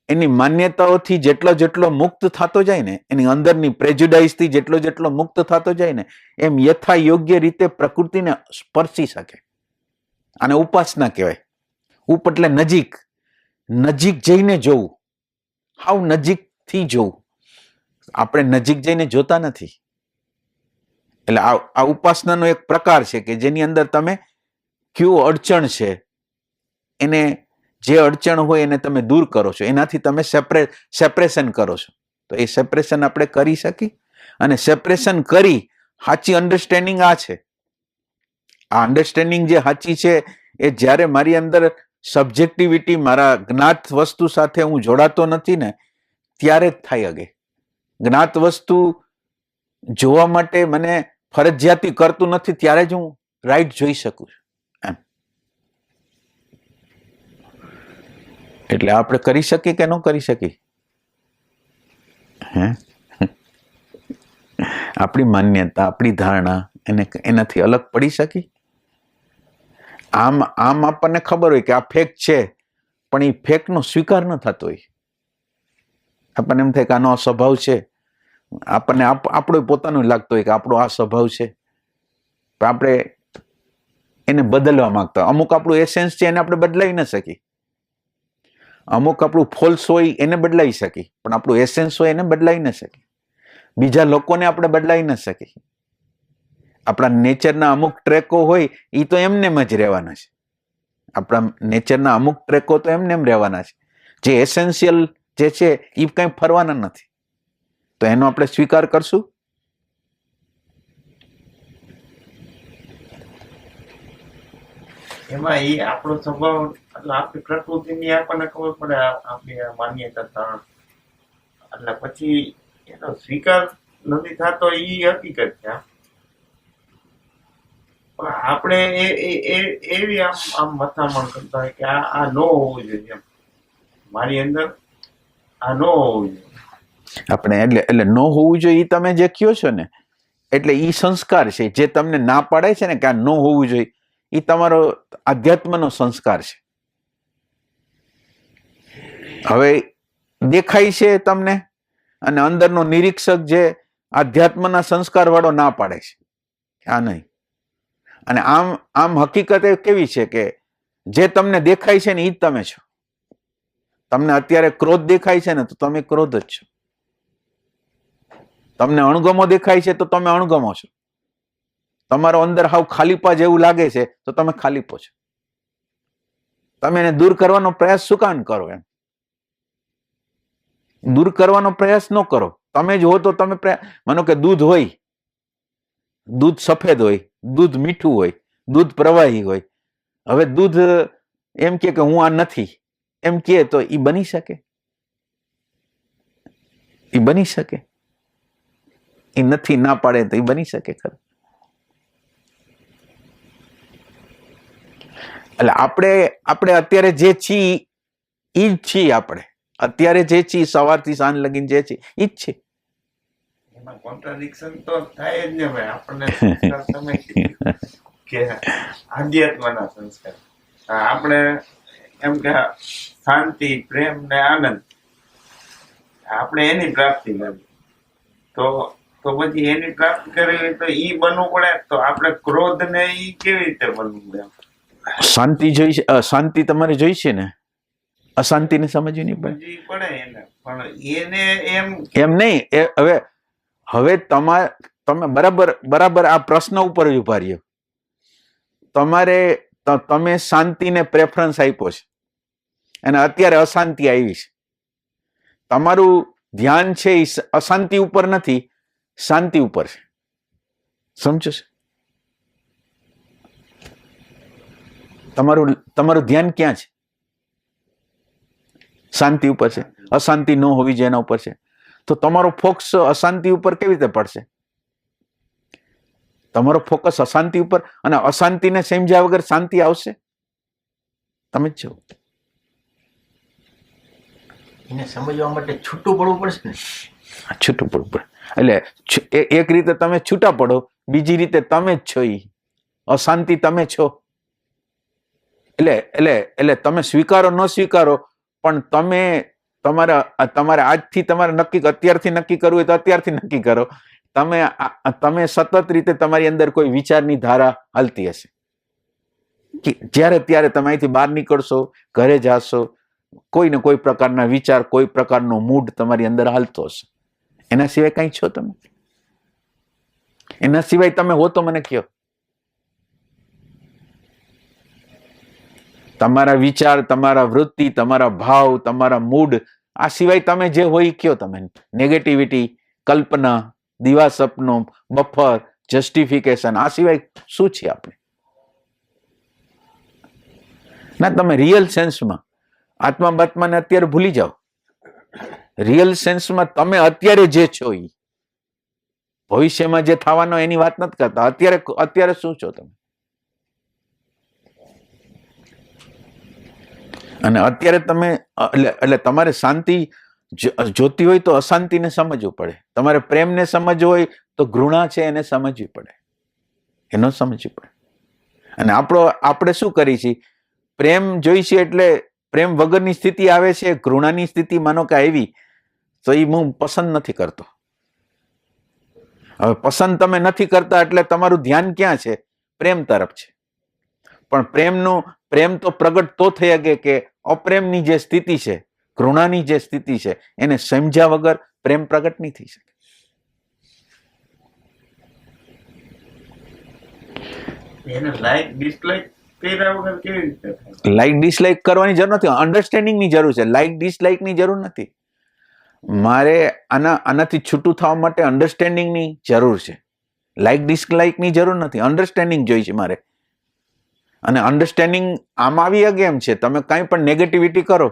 એની માન્યતાઓથી જેટલો મુક્ત થતો જાય ને, એની અંદરની પ્રેજ્યુડાઇસથી જેટલો મુક્ત થતો જાય ને, એમ યથા યોગ્ય રીતે પ્રકૃતિને સ્પર્શી શકે. આને ઉપાસના કહેવાય. ઉપ એટલે નજીક, નજીક જઈને જોવું, હાવ નજીકથી જોવું. આપણે નજીક જઈને જોતા નથી. એટલે આ ઉપાસનાનો એક પ્રકાર છે કે જેની અંદર તમે કયું અડચણ છે એને, જે અડચણ હોય એને તમે દૂર કરો છો, એનાથી તમે સેપરેશન કરો છો. તો એ સેપરેશન આપણે કરી શકી, અને સેપરેશન કરી સાચી અન્ડરસ્ટેન્ડિંગ આ છે. આ અન્ડરસ્ટેન્ડિંગ જે સાચી છે એ જ્યારે મારી અંદર સબ્જેક્ટિવિટી, મારા જ્ઞાત વસ્તુ સાથે હું જોડાતો નથી ને, ત્યારે જ થાય અગે. જ્ઞાત વસ્તુ જોવા માટે મને ફરજિયાતી કરતું નથી, ત્યારે જ હું રાઈટ જોઈ શકું છું એમ. એટલે આપણે કરી શકીએ કે ન કરી શકીએ? હે, આપણી માન્યતા, આપણી ધારણા એનાથી અલગ પડી શકી? આમ આપણને ખબર હોય કે આ ફેક છે, પણ એ ફેકનો સ્વીકાર ન થતો હોય. આપણને એમ થાય કે આનો આ સ્વભાવ છે, આપણને આપણો પોતાનું લાગતો હોય કે આપણો આ સ્વભાવ છે, પણ આપણે એને બદલવા માંગતા. અમુક આપણું એસેન્સ છે એને આપણે બદલાવી ન શકીએ. અમુક આપણું ફોલ્સ હોય એને બદલાવી શકીએ, પણ આપણું એસેન્સ હોય એને બદલાવી ન શકીએ. બીજા લોકોને આપણે બદલાવી ન શકીએ. આપણા નેચરના અમુક ટ્રેકો હોય એ તો એમનેમ જ રહેવાના છે. આપણા નેચરના અમુક ટ્રેકો તો એમનેમ રહેવાના છે. જે એસેન્શિયલ જે છે એ કંઈ ફરવાના નથી. તો એનો આપણે સ્વીકાર કરશું? એમાં એ આપણો સ્વભાવ, એટલે આપણી પ્રકૃતિની આપણને ખબર પડે, આપણી આ માન્યતા તાણ, એટલે પછી એનો સ્વીકાર નથી થતો, એ હકીકત છે. પણ આપણે એવી આમ મથામણ કરતા હોય કે આ ન હોવું જોઈએ, એમ મારી અંદર આ ન હોવું જોઈએ. આપણે એટલે ન હોવું જોઈએ એ તમે જે કહો છો ને, એટલે એ સંસ્કાર છે. જે તમને ના પાડે છે ને કે આ ન હોવું જોઈએ, એ તમારો આધ્યાત્મનો સંસ્કાર છે. હવે દેખાય છે તમને, અને અંદરનો નિરીક્ષક જે આધ્યાત્મના સંસ્કાર વાળો ના પાડે છે આ નહીં. અને આમ હકીકત એ કેવી છે કે જે તમને દેખાય છે ને એ જ તમે છો. તમને અત્યારે ક્રોધ દેખાય છે ને તો તમે ક્રોધ જ છો. તમને અણગમો દેખાય છે તો તમે અણગમો છો. તમારો અંદર હાવ ખાલીપા જેવું લાગે છે તો તમે ખાલીપો છો. તમે એને દૂર કરવાનો પ્રયાસ શું કામ કરો? એમ દૂર કરવાનો પ્રયાસ ન કરો. તમે જ હો તો તમે માનો કે દૂધ હોય, દૂધ સફેદ હોય, દૂધ મીઠું હોય, દૂધ પ્રવાહી હોય. હવે દૂધ એમ કે હું આ નથી એમ કે તો એ બની શકે? એ બની શકે? એ નથી ના પાડે તો એ બની શકે ખરું? એટલે આપણે અત્યારે જે છીએ એ જ છીએ. આપણે અત્યારે જે છીએ, સવારથી સાંજ લગીને જે છીએ એ જ છે. એમાં કોન્ટ્રાડિક્શન તો થાય જ ને ભાઈ. આપણને સંસ્કાર તમે કીધું કે આધ્યાત્મના સંસ્કાર, આપણે એમ કે શાંતિ, પ્રેમ ને આનંદ, આપણે એની પ્રાપ્તિ કરવી. તો પછી એની પ્રાપ્તિ કરવી તો ઈ બનવું પડે. તો આપણે ક્રોધ ને ઈ કેવી રીતે બનવું પડે? શાંતિ જોઈ, શાંતિ તમારે જોઈ છે ને, અશાંતિને સમજવી નહીં પડે એને. પણ એને એમ નહીં. હવે તમે બરાબર આ પ્રશ્ન ઉપર જ ઉભા રહ્યો. તમે શાંતિને પ્રેફરન્સ આપ્યો છે અને અત્યારે અશાંતિ આવી છે. તમારું ધ્યાન છે એ અશાંતિ ઉપર નથી, શાંતિ ઉપર છે. સમજો છો? તમારું ધ્યાન ક્યાં છે? શાંતિ ઉપર છે. અશાંતિ ન હોવી જોઈએ એના ઉપર છે. તો તમારો ફોકસ અશાંતિ ઉપર કેવી રીતે પડશે? તમારો ફોકસ અશાંતિ ઉપર, અને અશાંતિને સમજ્યા વગર શાંતિ આવશે? તમે જ છો. એને સમજવા માટે છૂટું પડવું પડશે ને. છૂટું પડવું પડે. એટલે એક રીતે તમે છૂટા પડો, બીજી રીતે તમે જ છો. એ અશાંતિ તમે છો. એટલે તમે સ્વીકારો ન સ્વીકારો, પણ તમારે આજથી તમારે અત્યારથી નક્કી કરવું હોય તો અત્યારથી નક્કી કરો. તમે સતત રીતે તમારી અંદર કોઈ વિચારની ધારા હાલતી હશે કે જ્યારે ત્યારે તમે અહીંથી બહાર નીકળશો, ઘરે જાશો, કોઈ ને કોઈ પ્રકારના વિચાર, કોઈ પ્રકારનો મૂડ તમારી અંદર હાલતો હશે. એના સિવાય કંઈ છો તમે? એના સિવાય તમે હો તો મને કહો. તમારા વિચાર, તમારા વૃત્તિ, તમારા ભાવ, તમારા મૂડ, આ સિવાય તમે જે હોય એ કયો તમે. નેગેટિવિટી, કલ્પના, દિવા સપનો, બફર, જસ્ટિફિકેશન, આ સિવાય શું છે આપણે? ના, તમે રિયલ સેન્સમાં આત્મા બાત્માને અત્યારે ભૂલી જાઓ. રિયલ સેન્સમાં તમે અત્યારે જે છો એ, ભવિષ્યમાં જે થવાનો એની વાત નથી કરતા. અત્યારે શું છો તમે? અને અત્યારે તમે એટલે તમારે શાંતિ જોતી હોય તો અશાંતિને સમજવું પડે. તમારે પ્રેમને સમજવો હોય તો ઘૃણા છે એને સમજવી પડે, એનો સમજવી પડે. અને આપણે શું કરી છીએ? પ્રેમ જોઈ છે એટલે પ્રેમ વગરની સ્થિતિ આવે છે, ઘૃણાની સ્થિતિ માનો કે આવી, તો એ હું પસંદ નથી કરતો. હવે પસંદ તમે નથી કરતા એટલે તમારું ધ્યાન ક્યાં છે? પ્રેમ તરફ છે. પણ પ્રેમ તો પ્રગટ તો થઈ શકે કે અપ્રેમની જે સ્થિતિ છે, ઘૃણાની જે સ્થિતિ છે, એને સમજ્યા વગર પ્રેમ પ્રગટ નહીં થઈ શકે. એને લાઈક ડિસલાઈક કર્યા વગર કેવી રીતે થાય? લાઈક ડિસલાઈક કરવાની જરૂર નથી, અન્ડરસ્ટેન્ડિંગની જરૂર છે. લાઈક ડિસલાઈકની જરૂર નથી. મારે આનાથી છૂટું થવા માટે અન્ડરસ્ટેન્ડિંગની જરૂર છે. લાઈક ડિસલાઈકની જરૂર નથી, અન્ડરસ્ટેન્ડિંગ જોઈએ છે મારે. અને અન્ડરસ્ટેન્ડિંગ આમાં આવી શકે એમ છે, તમે કંઈ પણ નેગેટિવિટી કરો,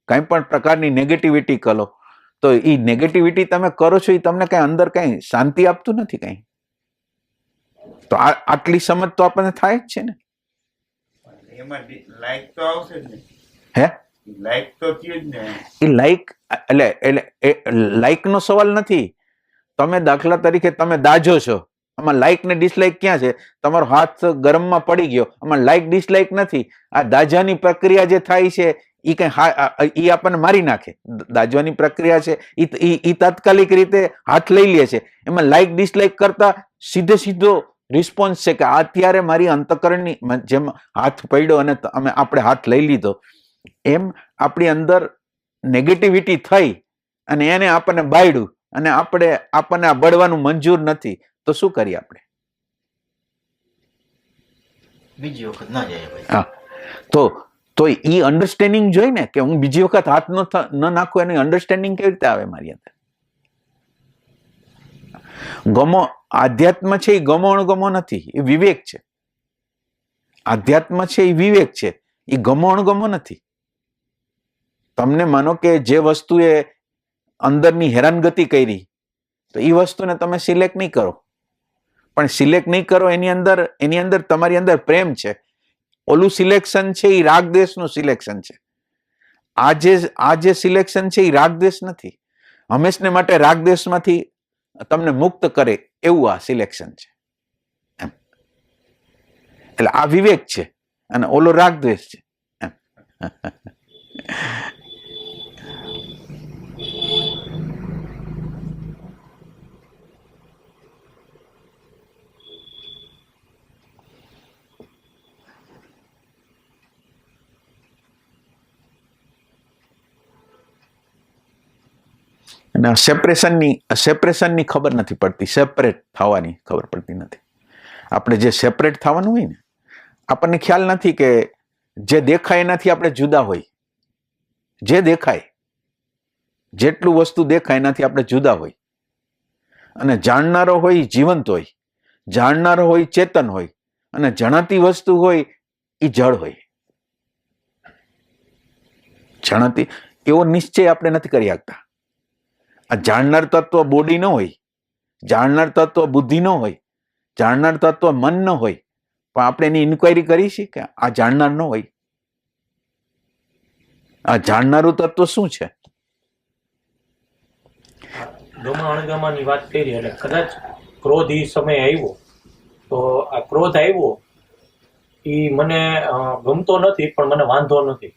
કંઈ પણ પ્રકારની નેગેટિવિટી કરો, તો એ નેગેટિવિટી તમે કરો છો એ તમને કઈ અંદર કઈ શાંતિ આપતું નથી કઈ. તો આટલી સમજ તો આપણને થાય જ છે ને. એમાં લાઈક તો આવશે જ ને. હે? લાઈક તો થયું જ ને. એ લાઈક એટલે લાઈક નો સવાલ નથી. તમે દાખલા તરીકે તમે દાજો છો, આમાં લાઈક ને ડિસલાઈક ક્યાં છે? તમારો હાથ ગરમમાં પડી ગયો, આમાં લાઈક ડિસલાઈક નથી. આ દાજાની પ્રક્રિયા જે થાય છે એ કઈ એ આપણને મારી નાખે. દાજવાની પ્રક્રિયા છે એ તાત્કાલિક રીતે હાથ લઈ લે છે. એમાં લાઈક ડિસલાઈક કરતા સીધો રિસ્પોન્સ છે કે અત્યારે મારી અંતકરણની જેમ હાથ પડ્યો અને આપણે હાથ લઈ લીધો, એમ આપણી અંદર નેગેટિવિટી થઈ અને એને આપણને બાળ્યું અને આપણને આ બળવાનું મંજૂર નથી, તો શું કરીએ આપણે? બીજી વખત ના જાય ભાઈ. હા, તો એ અન્ડરસ્ટેન્ડિંગ જોઈ ને કે હું બીજી વખત હાથ ન નાખું, એની અન્ડરસ્ટેન્ડિંગ કેવી રીતે આવે મારી અંદર? આધ્યાત્મ છે એ ગમો અણગમો નથી, એ વિવેક છે. આધ્યાત્મ છે એ વિવેક છે, એ ગમો અણગમો નથી. તમને માનો કે જે વસ્તુએ અંદરની હેરાનગતિ કરી, તો એ વસ્તુને તમે સિલેક્ટ નહીં કરો. પણ સિલેક્ટ નહીં કરો એની અંદર તમારી અંદર પ્રેમ છે. ઓલું સિલેક્શન છે એ રાગદ્વેષનું સિલેક્શન છે. આ જે સિલેક્શન છે એ રાગદ્વેષ નથી. હંમેશને માટે રાગદ્વેષમાંથી તમને મુક્ત કરે એવું આ સિલેક્શન છે. એટલે આ વિવેક છે અને ઓલો રાગદ્વેષ છે. અને સેપરેશનની ખબર નથી પડતી, સેપરેટ થવાની ખબર પડતી નથી. આપણે જે સેપરેટ થવાનું હોય ને, આપણને ખ્યાલ નથી કે જે દેખાય એનાથી આપણે જુદા હોય. જે દેખાય, જેટલું વસ્તુ દેખાય એનાથી આપણે જુદા હોય. અને જાણનારો હોય જીવંત હોય, જાણનારો હોય ચેતન હોય, અને જણાતી વસ્તુ હોય એ જળ હોય. જણાતી એવો નિશ્ચય આપણે નથી કરી શકતા. આ જાણનાર તત્વ બોડી ન હોય, જાણનાર તત્વ બુદ્ધિ ન હોય, જાણનાર તત્વ મન ન હોય, પણ આપણે એની ઇન્ક્વાયરી કરી છે કે આ જાણનાર ન હોય. આ જાણનારું તત્વ શું છે? ગમા અણગમાની વાત કરી એટલે કદાચ ક્રોધ એ સમય આવ્યો, તો આ ક્રોધ આવ્યો એ મને ગમતો નથી પણ મને વાંધો નથી,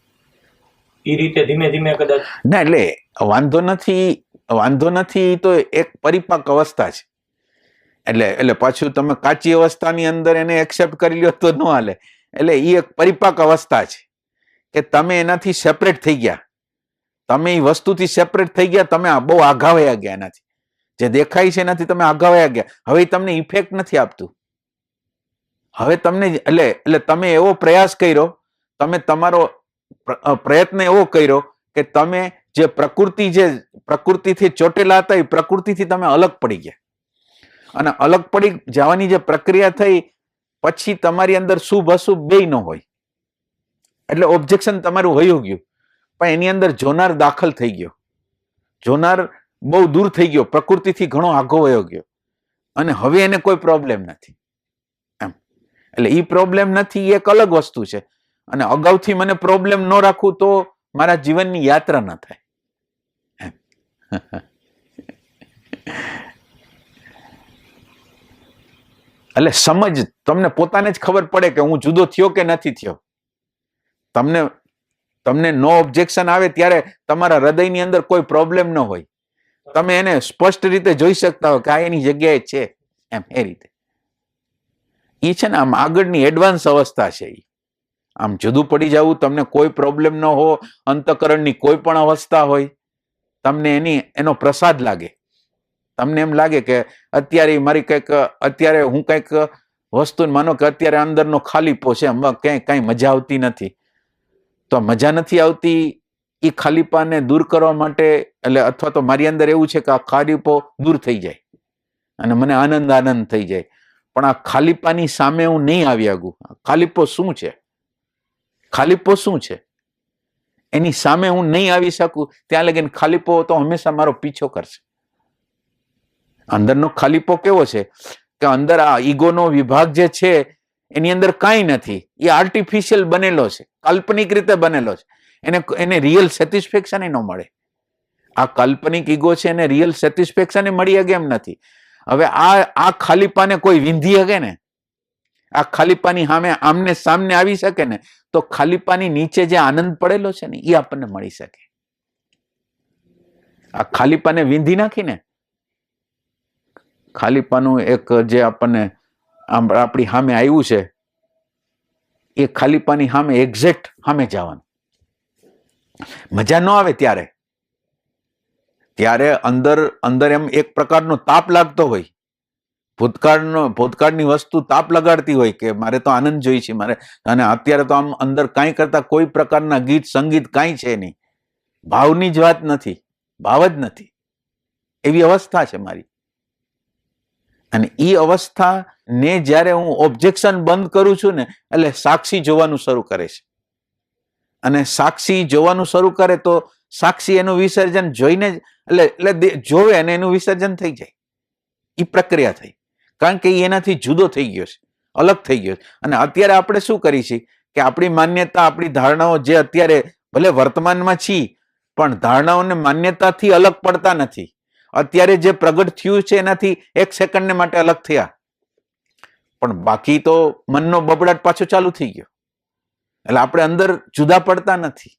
એ રીતે ધીમે ધીમે કદાચ. ના, એટલે વાંધો નથી તો એક પરિપાક અવસ્થા છે. એટલે પાછું તમે કાચી અવસ્થાની અંદર એને એક્સેપ્ટ કરી લ્યો તો ન હાલે. એટલે એ એક પરિપાક અવસ્થા છે કે તમે એનાથી સેપરેટ થઈ ગયા, તમે એ વસ્તુથી સેપરેટ થઈ ગયા, તમે બહુ આઘાવાયા ગયા એનાથી, જે દેખાય છે એનાથી તમે આઘાવાયા ગયા. હવે એ તમને ઇફેક્ટ નથી આપતું. હવે તમને એટલે તમે એવો પ્રયાસ કર્યો, તમે તમારો પ્રયત્ન એવો કર્યો કે તમે જે પ્રકૃતિથી ચોટેલા હતા એ પ્રકૃતિથી તમે અલગ પડી ગયા, અને અલગ પડી જવાની જે પ્રક્રિયા થઈ પછી તમારી અંદર શુભ અશુભ બેય ન હોય, એટલે ઓબ્જેક્શન તમારું વયું ગયું, પણ એની અંદર જોનાર દાખલ થઈ ગયો, જોનાર બહુ દૂર થઈ ગયો, પ્રકૃતિથી ઘણો આઘો વયો ગયો, અને હવે એને કોઈ પ્રોબ્લેમ નથી એમ. એટલે એ પ્રોબ્લેમ નથી એ એક અલગ વસ્તુ છે, અને અગાઉથી મને પ્રોબ્લેમ ન રાખું તો મારા જીવનની યાત્રા ન થાય એમ. એટલે સમજ, તમને પોતાને જ ખબર પડે કે હું જુદો થયો કે નથી થયો. તમને નો ઓબ્જેક્શન આવે ત્યારે તમારા હૃદયની અંદર કોઈ પ્રોબ્લેમ ન હોય, તમે એને સ્પષ્ટ રીતે જોઈ શકતા હો કે આ એની જગ્યાએ છે એમ. એ રીતે એ છે ને આમ આગળની એડવાન્સ અવસ્થા છે. એ આમ જુદું પડી જવું, તમને કોઈ પ્રોબ્લેમ ન હો, અંતકરણની કોઈ પણ અવસ્થા હોય, તમને એનો પ્રસાદ લાગે. તમને એમ લાગે કે અત્યારે મારી કંઈક, અત્યારે હું કંઈક વસ્તુ, માનો કે અત્યારે અંદરનો ખાલીપો છે, ક્યાંય કાંઈ મજા આવતી નથી, તો મજા નથી આવતી એ ખાલીપાને દૂર કરવા માટે, એટલે અથવા તો મારી અંદર એવું છે કે આ ખાલીપો દૂર થઈ જાય અને મને આનંદ થઈ જાય, પણ આ ખાલીપાની સામે હું નહીં આવી આગું. ખાલીપો શું છે, ખાલીપો શું છે એની સામે હું નહીં આવી શકું ત્યાં લગીને ખાલીપો તો હંમેશા મારો પીછો કરશે. અંદરનો ખાલીપો કેવો છે કે અંદર આ ઈગોનો વિભાગ જે છે એની અંદર કાંઈ નથી, એ આર્ટિફિશિયલ બનેલો છે, કાલ્પનિક રીતે બનેલો છે, એને રિયલ સેટિસ્ફેક્શન ન મળે. આ કાલ્પનિક ઈગો છે એને રિયલ સેટિસ્ફેક્શન મળી શકે એમ નથી. હવે આ ખાલીપાને કોઈ વિંધી શકે ને, આ ખાલીપાની આમને સામને આવી શકે ને, તો ખાલીપાની નીચે જે આનંદ પડેલો છે ને એ આપણને મળી શકે. આ ખાલીપાને વિંધી નાખીને, ખાલીપાનું એક જે આપણને આપણી સામે આવ્યું છે, એ ખાલીપાની સામે એક્ઝેક્ટ સામે જવાનું. મજા ન આવે ત્યારે અંદર એમ એક પ્રકારનો તાપ લાગતો હોય, ભૂતકાળની વસ્તુ તાપ લગાડતી હોય કે મારે તો આનંદ જોઈ છે મારે, અને અત્યારે તો આમ અંદર કાંઈ કરતા કોઈ પ્રકારના ગીત સંગીત કાંઈ છે નહીં, ભાવની જ વાત નથી, ભાવ જ નથી, એવી અવસ્થા છે મારી. અને એ અવસ્થાને જ્યારે હું ઓબ્જેક્શન બંધ કરું છું ને, એટલે સાક્ષી જોવાનું શરૂ કરે છે, અને સાક્ષી જોવાનું શરૂ કરે તો સાક્ષી એનું વિસર્જન જોઈને એટલે જોવે અને એનું વિસર્જન થઈ જાય. એ પ્રક્રિયા થઈ, કારણ કે એ એનાથી જુદો થઈ ગયો છે, અલગ થઈ ગયો છે. અને અત્યારે આપણે શું કરીએ છીએ કે આપણી માન્યતા, આપણી ધારણાઓ જે અત્યારે ભલે વર્તમાનમાં છીએ, પણ ધારણાઓને માન્યતાથી અલગ પડતા નથી. અત્યારે જે પ્રગટ થયું છે એનાથી એક સેકન્ડને માટે અલગ થયા, પણ બાકી તો મનનો બબડાટ પાછો ચાલુ થઈ ગયો. એટલે આપણે અંદર જુદા પડતા નથી,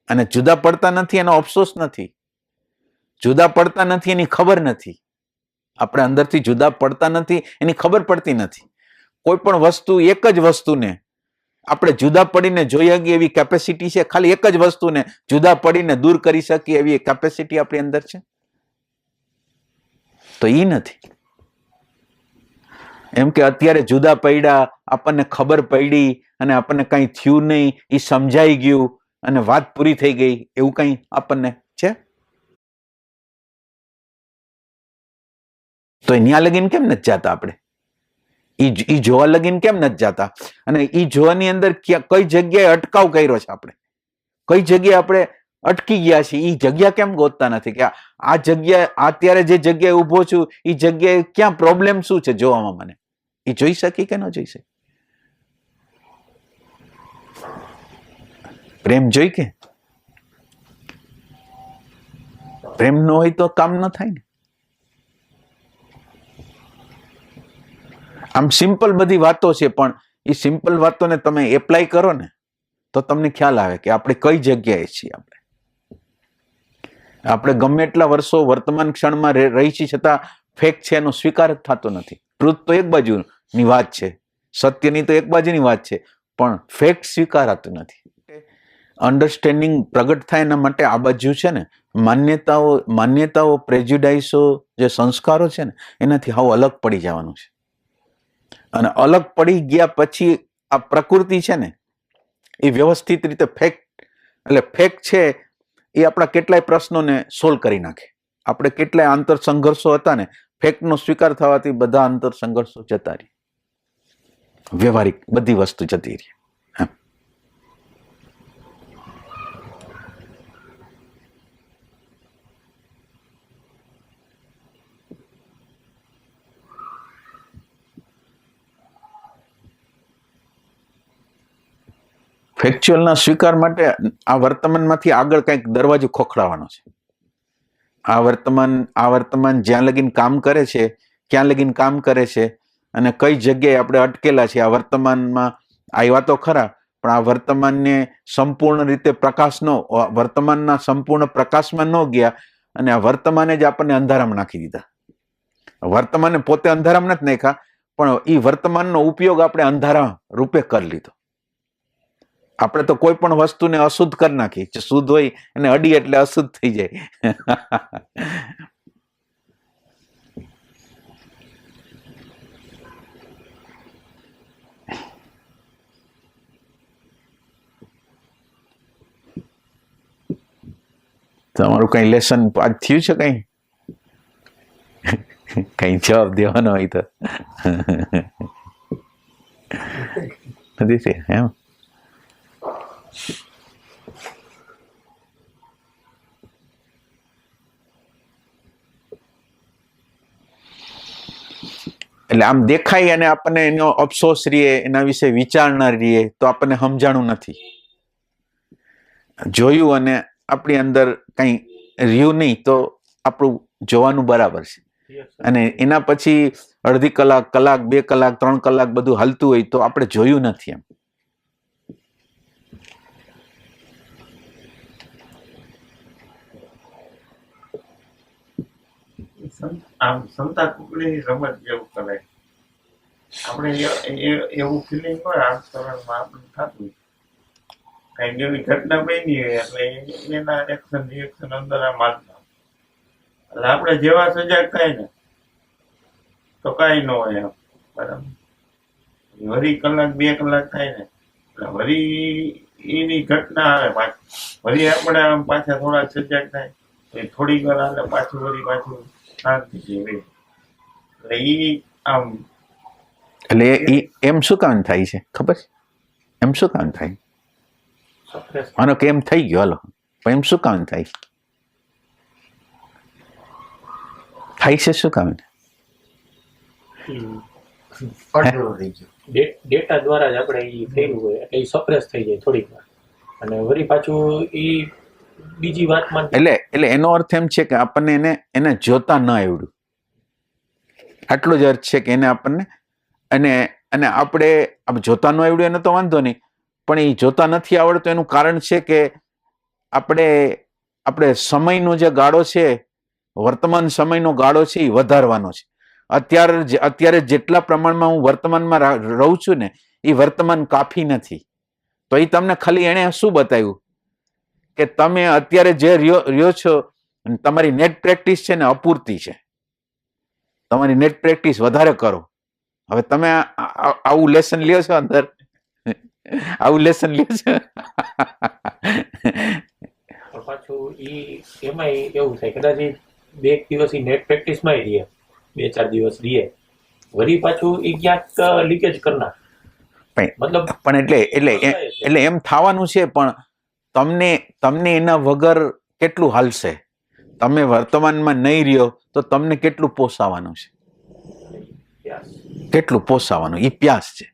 અને જુદા પડતા નથી એનો અફસોસ નથી, જુદા પડતા નથી એની ખબર નથી. આપણે અંદરથી જુદા પડતા નથી એની ખબર પડતી નથી. કોઈ પણ વસ્તુ, એક જ વસ્તુને આપણે જુદા પડીને જોઈ શકીએ એવી કેપેસિટી છે, ખાલી એક જ વસ્તુને જુદા પડીને દૂર કરી શકીએ એવી કેપેસિટી આપણી અંદર છે? તો એ નથી. એમ કે અત્યારે જુદા પડ્યા, આપણને ખબર પડી અને આપણને કંઈ થયું નહીં, એ સમજાઈ ગયું અને વાત પૂરી થઈ ગઈ, એવું કંઈ આપણને છે? તો અહીંયા લગીન કેમ નથી જતા આપણે? ઈ જોવા લગીન કેમ નથી જતા? અને ઈ જોવાની અંદર કઈ જગ્યાએ અટકાવ કર્યો છે આપણે? કઈ જગ્યાએ આપણે અટકી ગયા છે? ઈ જગ્યા કેમ ગોતતા નથી કે આ જગ્યાએ, અત્યારે જે જગ્યાએ ઊભો છું એ જગ્યાએ ક્યાં પ્રોબ્લેમ શું છે જોવામાં? મને એ જોઈ શકી કે ન જોઈ શકી? પ્રેમ જોઈ કે? પ્રેમ ન હોય તો કામ ન થાય ને. આમ સિમ્પલ બધી વાતો છે, પણ એ સિમ્પલ વાતોને તમે એપ્લાય કરો ને તો તમને ખ્યાલ આવે કે આપણે કઈ જગ્યાએ છીએ. આપણે ગમે એટલા વર્ષો વર્તમાન ક્ષણમાં રહી છીએ છતાં ફેક છે એનો સ્વીકાર જ થતો નથી. ટ્રુથ તો એક બાજુની વાત છે, સત્યની તો એક બાજુની વાત છે, પણ ફેક સ્વીકારાતું નથી. અન્ડરસ્ટેન્ડિંગ પ્રગટ થાય એના માટે આ બાજુ છે ને માન્યતાઓ પ્રેજ્યુડાઇસો જે સંસ્કારો છે ને એનાથી હાવ અલગ પડી જવાનું છે. અને અલગ પડી ગયા પછી આ પ્રકૃતિ છે ને એ વ્યવસ્થિત રીતે ફેક્ટ છે એ આપણા કેટલાય પ્રશ્નોને સોલ્વ કરી નાખે. આપણે કેટલાય આંતર સંઘર્ષો હતા ને ફેક્ટનો સ્વીકાર થવાથી બધા આંતર સંઘર્ષો જતા રહે, વ્યવહારિક બધી વસ્તુ જતી રહી. ફેક્ચ્યુઅલના સ્વીકાર માટે આ વર્તમાનમાંથી આગળ કંઈક દરવાજો ખોખડાવવાનો છે. આ વર્તમાન જ્યાં લગીન કામ કરે છે, ક્યાં લગીન કામ કરે છે અને કઈ જગ્યાએ આપણે અટકેલા છે. આ વર્તમાનમાં આવ્યા તો ખરા, પણ આ વર્તમાનને સંપૂર્ણ રીતે વર્તમાનના સંપૂર્ણ પ્રકાશમાં ન ગયા અને આ વર્તમાને જ આપણને અંધારામાં નાખી દીધા. વર્તમાનને પોતે અંધારામાં નથી નાખ્યા, પણ એ વર્તમાનનો ઉપયોગ આપણે અંધારા રૂપે કરી લીધો. આપણે તો કોઈ પણ વસ્તુને અશુદ્ધ કરી નાખી, જે શુદ્ધ હોય એને અડી એટલે અશુદ્ધ થઈ જાય. તમારું કઈ લેસન આજ થયું છે? કઈ જવાબ દેવાનો હોય તો નથી છે એમ? એટલે આમ દેખાય અને આપણને એનો અફસોસ રહીએ, એના વિશે વિચારણા રહીએ તો આપણને સમજાણું નથી. જોયું અને આપણી અંદર કઈ રહ્યું નહીં તો આપણું જોવાનું બરાબર છે. અને એના પછી અડધી કલાક, 2 કલાક, 3 કલાક બધું હાલતું હોય તો આપણે જોયું નથી એમ. આમ સંતા કુકડીની રમત જેવું કરાય. આપણે એવું ફિલિંગ હોય આ ચરણમાં આપણને થતું કઈક એવી ઘટના બની હોય એટલે એના એક્શન રિએક્શન અંદર આમ હાલતા, એટલે આપણે જેવા સજાગ થાય ને તો કઈ ન હોય એમ. બરાબર, વળી કલાક 2 કલાક થાય ને એટલે વળી એની ઘટના આવે પાછી, વળી આપણે આમ પાછા થોડાક સજાગ થાય તો થોડીક વાર હાલે પાછું શાંતિ જેવી. એટલે ઈ આમ એટલે એમ શું કામ થાય છે ખબર છે? એમ શું કામ થાય? આનો કે એમ થઈ ગયો, હાલો પણ એમ શું કામ થાય છે? શું કામ? ડેટા દ્વારા જ આપણે ઈ થયેલું હોય એટલે ઈ સપ્રેસ થઈ જાય થોડીક વાર અને વળી પાછું ઈ બીજી વાતમાં. એટલે એનો અર્થ એમ છે કે આપણને એને જોતા ન આવડ્યું, આટલો જ અર્થ છે કે એને આપણને અને આપણે જોતા ન આવડ્યું એને તો વાંધો નહીં, પણ એ જોતા નથી આવડતું એનું કારણ છે કે આપણે સમયનો જે ગાળો છે, વર્તમાન સમયનો ગાળો છે એ વધારવાનો છે. અત્યારે જેટલા પ્રમાણમાં હું વર્તમાનમાં રહું છું ને એ વર્તમાન કાફી નથી. તો એ તમને ખાલી એણે શું બતાવ્યું કે તમે અત્યારે જે રહ્યો છો તમારી નેટ પ્રેક્ટિસ છે ને અપૂરતી છે, તમારી નેટ પ્રેક્ટિસ વધારે કરો. હવે તમે આવું લેસન લ્યો છો અંદર, આવું લેસન લ્યો છો. પાછું એમાંય એવું થાય કદાચ 2 દિવસ નેટ પ્રેક્ટિસમાં રહીએ, 2-4 દિવસ રહીએ, વળી પાછું એ ક્યાંક લીકેજ કરનાર. મતલબ પણ એટલે એમ થવાનું છે, પણ તમને એના વગર કેટલું હાલશે? તમે વર્તમાનમાં નહીં રહ્યો તો તમને કેટલું પોસાવાનું છે? કેટલું પોસાવાનું? એ પ્યાસ છે.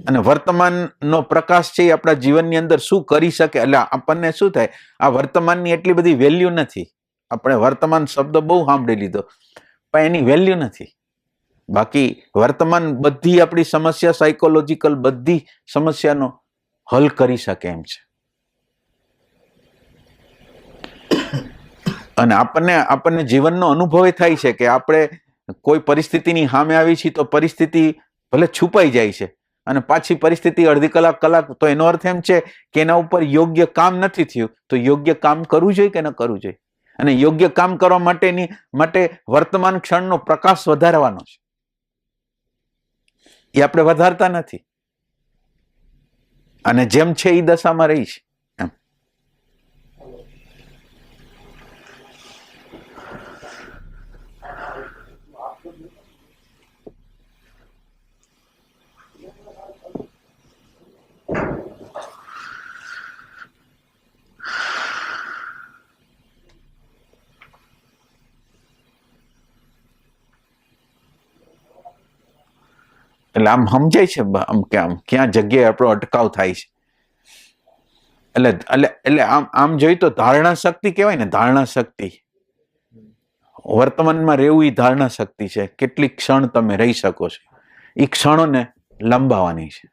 અને વર્તમાનનો પ્રકાશ છે એ આપણા જીવનની અંદર શું કરી શકે? એટલે આપણને શું થાય, આ વર્તમાનની એટલી બધી વેલ્યુ નથી. આપણે વર્તમાન શબ્દ બહુ સાંભળી લીધો પણ એની વેલ્યુ નથી. બાકી વર્તમાન બધી આપણી સમસ્યા, સાયકોલોજીકલ બધી સમસ્યાનો હલ કરી શકે એમ છે. અને આપણને જીવનનો અનુભવ થાય છે કે આપણે કોઈ પરિસ્થિતિની સામે આવી છીએ તો પરિસ્થિતિ ભલે છુપાઈ જાય છે અને પાછી પરિસ્થિતિ અડધી કલાક તો એનો અર્થ એમ છે કે એના ઉપર યોગ્ય કામ નથી થયું. તો યોગ્ય કામ કરવું જોઈએ કે ન કરવું જોઈએ? અને યોગ્ય કામ કરવા માટે વર્તમાન ક્ષણનો પ્રકાશ વધારવાનો છે. એ આપણે વધારતા નથી અને જેમ છે એ દશામાં રહી છે. એમ એટલે આમ સમજાય છે આમ કે આમ ક્યાં જગ્યાએ આપણો અટકાવ થાય છે. એટલે આમ જોઈ તો ધારણા શક્તિ કહેવાય ને, ધારણા શક્તિ, વર્તમાનમાં રહેવું એ ધારણા શક્તિ છે. કેટલીક ક્ષણ તમે રહી શકો છો, એ ક્ષણોને લંબાવવાની છે,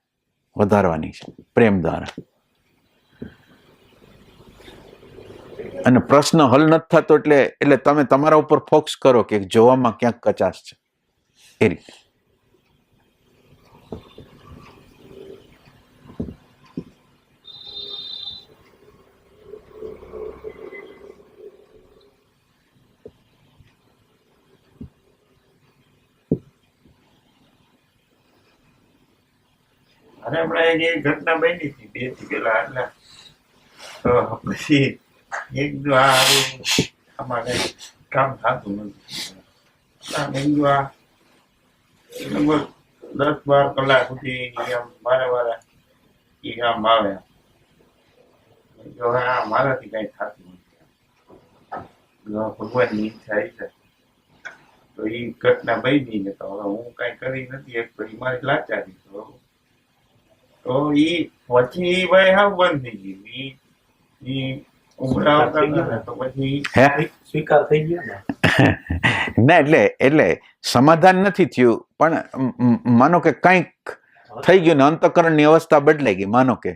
વધારવાની છે પ્રેમ દ્વારા. અને પ્રશ્ન હલ નથી થતો એટલે તમે તમારા ઉપર ફોકસ કરો કે જોવામાં ક્યાંક કચાશ છે, એ રીતે. અને હમણાં એક ઘટના બની હતી 2 થી પેલા, એટલે તો પછી એક જો આમાં કઈ કામ થતું નથી. મેં કીધું આ લગભગ 10-12 કલાક સુધી આમ વારે એ આમ આવે, જો આ મારાથી કઈ થતું નથી, ભગવાનની ઈચ્છા છે. તો એ ઘટના બની ને તો હવે હું કઈ કરી નથી એક, તો મારી લાચારી. તો ઈ પછી ભાઈ હાવ બંધ થઈ ગયું. ઈ ઉમરા આવતા હતા તો પછી સ્વીકાર થઈ ગયો ને. ના એટલે સમાધાન નથી થયું, પણ માનો કે કંઈક થઈ ગયું ને અંતઃકરણની અવસ્થા બદલાઈ ગઈ, માનો કે,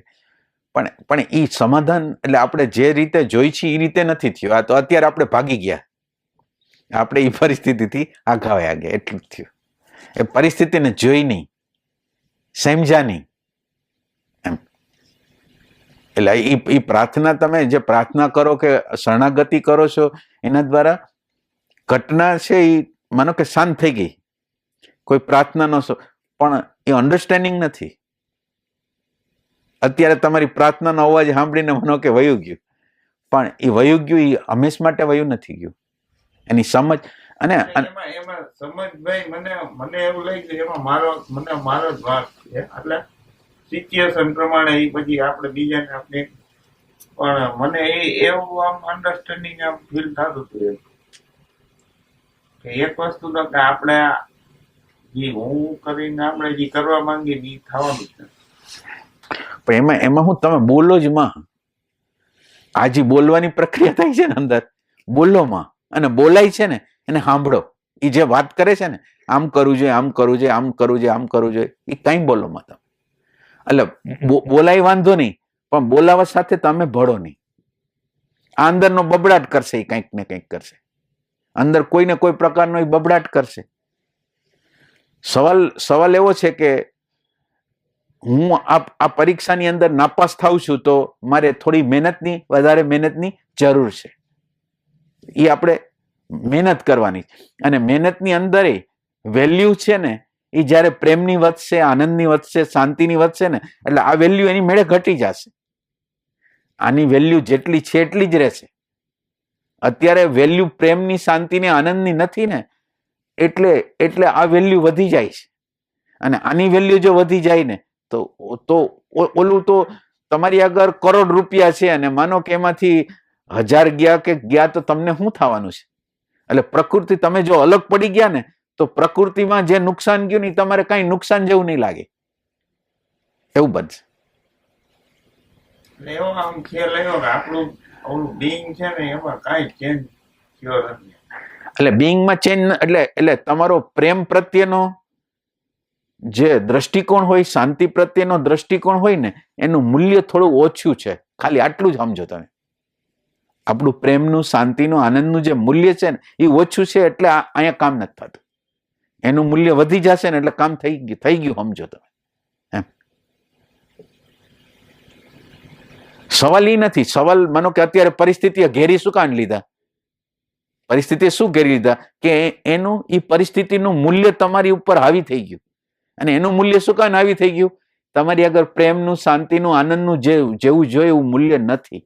પણ એ સમાધાન એટલે આપણે જે રીતે જોઈ છે એ રીતે નથી થયું. આ તો અત્યારે આપણે ભાગી ગયા, આપણે એ પરિસ્થિતિથી આઘાવ્યા ગયા, એટલું જ થયું. એ પરિસ્થિતિને જોઈ નહીં, સમજ્યા નહીં. એટલે એ પ્રાર્થના, તમે જે પ્રાર્થના કરો કે શરણાગતિ કરો છો, એના દ્વારા ઘટના છે એ માનો કે શાંત થઈ ગઈ. કોઈ પ્રાર્થનાનો પણ એ અન્ડરસ્ટેન્ડિંગ નથી. અત્યારે તમારી પ્રાર્થનાનો અવાજ સાંભળીને માનો કે વયું ગયું, પણ એ વયું ગયું એ હંમેશ માટે વયું નથી ગયું. એની સમજ અને એમાં સમજ ભાઈ મને એવું લાગ્યું એમાં મારો જ વાંક છે. એટલે સિચ્યુએશન પ્રમાણે એ પછી આપણે બીજાને આપણે, પણ મને એવું આમ અન્ડરસ્ટેન્ડિંગ આમ ફીલ થતું હતું એમ કે એક વસ્તુ તો કે આપણે જે હું કરીને આપણે જે કરવા માંગીએ એ થવાનું છે. પણ એમાં હું તમે બોલો જ માં, આ જે બોલવાની પ્રક્રિયા થાય છે ને અંદર, બોલો માં, અને બોલાય છે ને એને સાંભળો. એ જે વાત કરે છે ને, આમ કરવું જોઈએ, આમ કરવું જોઈએ, આમ કરવું જોઈએ, આમ કરવું જોઈએ, એ કઈ બોલો માં તમે. એટલે બોલાય વાંધો નહીં, પણ બોલાવા સાથે તમે ભળો નહીં. આ અંદરનો બબડાટ કરશે, એ કંઈક ને કંઈક કરશે. અંદર કોઈને કોઈ પ્રકારનો એ બબડાટ કરશે. સવાલ એવો છે કે હું આ પરીક્ષાની અંદર નાપાસ થાઉં છું તો મારે થોડી વધારે મહેનતની જરૂર છે. એ આપણે મહેનત કરવાની. અને મહેનતની અંદર વેલ્યુ છે ને, એ જ્યારે પ્રેમની વધશે, આનંદની વધશે, શાંતિની વધશે ને, એટલે આ વેલ્યુ એની મેળે ઘટી જશે. આની વેલ્યુ જેટલી છે એટલી જ રહેશે. અત્યારે વેલ્યુ પ્રેમની, શાંતિની, આનંદની નથી ને, એટલે આ વેલ્યુ વધી જાય છે. અને આની વેલ્યુ જો વધી જાય ને તો ઓલું તો તમારી આગળ કરોડ રૂપિયા છે અને માનો કે એમાંથી 1000 ગયા તો તમને શું થવાનું છે? એટલે પ્રકૃતિ, તમે જો અલગ પડી ગયા ને તો પ્રકૃતિમાં જે નુકસાન ગયું ને તમારે કઈ નુકસાન જેવું નહીં લાગે, એવું બનશે. એવો આમ ખ્યાલ આવ્યો કે આપણું ઓલું બિંગ છે ને એમાં કાંઈ ચેન્જ થયો નથી. એટલે બિંગમાં ચેન્જ એટલે તમારો પ્રેમ પ્રત્યેનો જે દ્રષ્ટિકોણ હોય, શાંતિ પ્રત્યેનો દ્રષ્ટિકોણ હોય ને, એનું મૂલ્ય થોડું ઓછું છે. ખાલી આટલું જ સમજો તમે. આપણું પ્રેમનું, શાંતિનું, આનંદનું જે મૂલ્ય છે ને એ ઓછું છે, એટલે અહીંયા કામ નથી થતું. એનું મૂલ્ય વધી જશે ને એટલે કામ થઈ ગયું સમજો તમે. એમ સવાલ એ નથી. સવાલ માનો કે અત્યારે પરિસ્થિતિએ ઘેરી શું કાન લીધા, પરિસ્થિતિએ શું ઘેરી લીધા કે એનું એ પરિસ્થિતિનું મૂલ્ય તમારી ઉપર હાવી થઈ ગયું. અને એનું મૂલ્ય શું કાન હાવી થઈ ગયું, તમારી આગળ પ્રેમનું, શાંતિનું, આનંદનું જેવું જોઈએ એવું મૂલ્ય નથી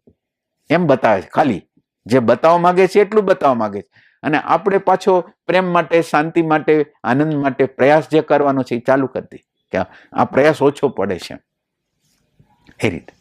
એમ બતાવે છે. ખાલી જે બતાવવા માંગે છે એટલું બતાવવા માંગે છે. અને આપણે પાછો પ્રેમ માટે, શાંતિ માટે, આનંદ માટે પ્રયાસ જે કરવાનો છે એ ચાલુ કરી દઈએ કે આ પ્રયાસ ઓછો પડે છે એ રીતે.